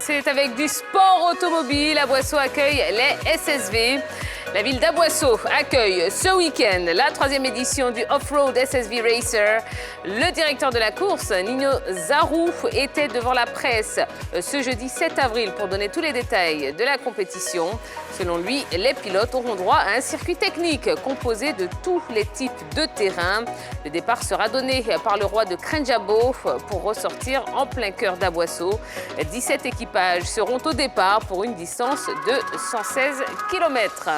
c'est avec du sport automobile. Aboisseau accueille les SSV. La ville d'Aboisseau accueille ce week-end la 3e édition du Off-Road SSV Racer. Le directeur de la course, Nino Zarou, était devant la presse ce jeudi 7 avril pour donner tous les détails de la compétition. Selon lui, les pilotes auront droit à un circuit technique composé de tous les types de terrain. Le départ sera donné par le roi de Krenjabo pour ressortir en plein cœur d'Aboisseau. 17 équipages seront au départ pour une distance de 116 km.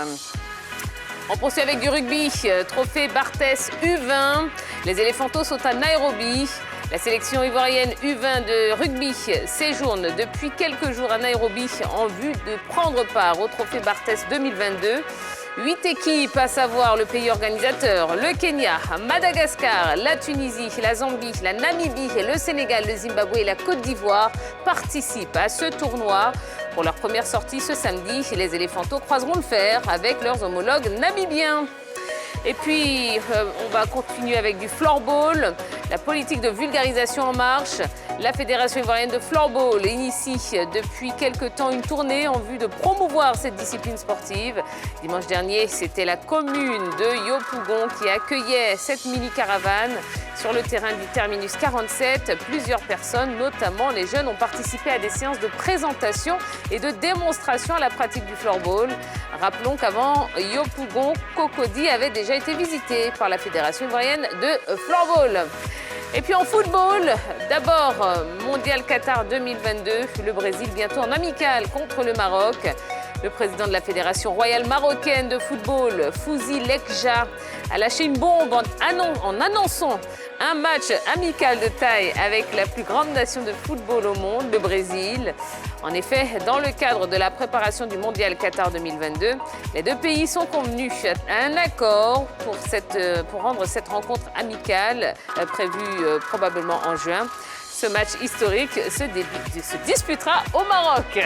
On poursuit avec du rugby, trophée Barthès U20. Les éléphantos sont à Nairobi. La sélection ivoirienne U20 de rugby séjourne depuis quelques jours à Nairobi en vue de prendre part au trophée Barthès 2022. 8 équipes, à savoir le pays organisateur, le Kenya, Madagascar, la Tunisie, la Zambie, la Namibie, le Sénégal, le Zimbabwe et la Côte d'Ivoire, participent à ce tournoi. Pour leur première sortie ce samedi, les éléphantos croiseront le fer avec leurs homologues namibiens. Et puis, on va continuer avec du floorball, la politique de vulgarisation en marche. La Fédération ivoirienne de floorball initie depuis quelque temps une tournée en vue de promouvoir cette discipline sportive. Dimanche dernier, c'était la commune de Yopougon qui accueillait cette mini-caravane sur le terrain du Terminus 47. Plusieurs personnes, notamment les jeunes, ont participé à des séances de présentation et de démonstration à la pratique du floorball. Rappelons qu'avant, Yopougon, Cocody avait déjà été visité par la Fédération ivoirienne de floorball. Et puis en football, d'abord, Mondial Qatar 2022, le Brésil bientôt en amical contre le Maroc. Le président de la Fédération royale marocaine de football, Fouzi Lekja, a lâché une bombe en annonçant un match amical de taille avec la plus grande nation de football au monde, le Brésil. En effet, dans le cadre de la préparation du Mondial Qatar 2022, les deux pays sont convenus à un accord pour rendre cette rencontre amicale, prévue probablement en juin. Ce match historique se disputera au Maroc.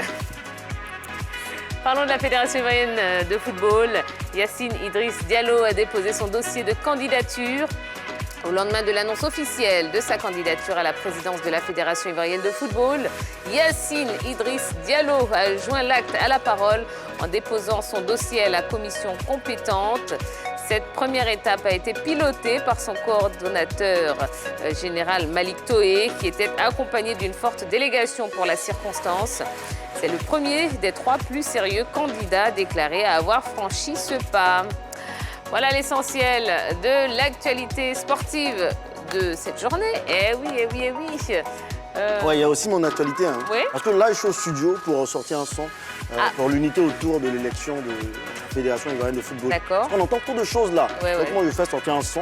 Parlons de la Fédération ivoirienne de football. Yacine Idriss Diallo a déposé son dossier de candidature au lendemain de l'annonce officielle de sa candidature à la présidence de la Fédération ivoirienne de football. Yacine Idriss Diallo a joint l'acte à la parole en déposant son dossier à la commission compétente. Cette première étape a été pilotée par son coordonnateur général Malik Toé, qui était accompagné d'une forte délégation pour la circonstance. C'est le premier des 3 plus sérieux candidats déclarés à avoir franchi ce pas. Voilà l'essentiel de l'actualité sportive de cette journée. Eh oui, eh oui, eh oui. Ouais, il y a aussi mon actualité. Hein. Oui. Parce que là, je suis au studio pour sortir un son pour l'unité autour de l'élection de la Fédération ivoirienne de football. D'accord. On entend trop de choses là. Ouais, Donc ouais. moi, je fais sortir un son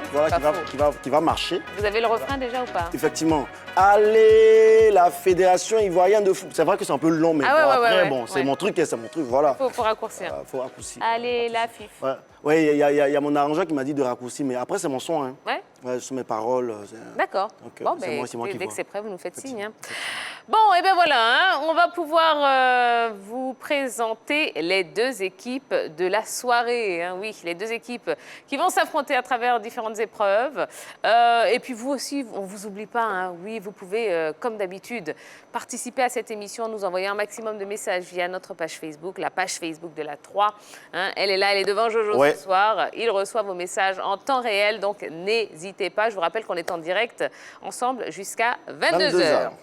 qui va marcher. Vous avez le refrain déjà ou pas? Effectivement. Allez, la Fédération ivoirienne de football. C'est vrai que c'est un peu long, mais après, c'est mon truc, c'est mon truc, voilà. Faut raccourcir. Faut raccourcir. Allez, la FIF. Ouais, ouais, il y a mon arrangeur qui m'a dit de raccourcir, mais après, c'est mon son. Hein. Ouais. Ouais, ce sont mes paroles. D'accord. Bon, c'est moi qui dès que vois. c'est prêt, vous nous faites signe. Hein. Bon, et bien voilà, hein, on va pouvoir vous présenter les 2 équipes de la soirée. Hein, oui, les 2 équipes qui vont s'affronter à travers différentes épreuves. Et puis vous aussi, on ne vous oublie pas. Hein, oui, vous pouvez, comme d'habitude, participer à cette émission, nous envoyer un maximum de messages via notre page Facebook, la page Facebook de la 3. Hein, elle est là, elle est devant Jojo ce soir. Il reçoit vos messages en temps réel, donc n'hésitez pas. Je vous rappelle qu'on est en direct ensemble jusqu'à 22h.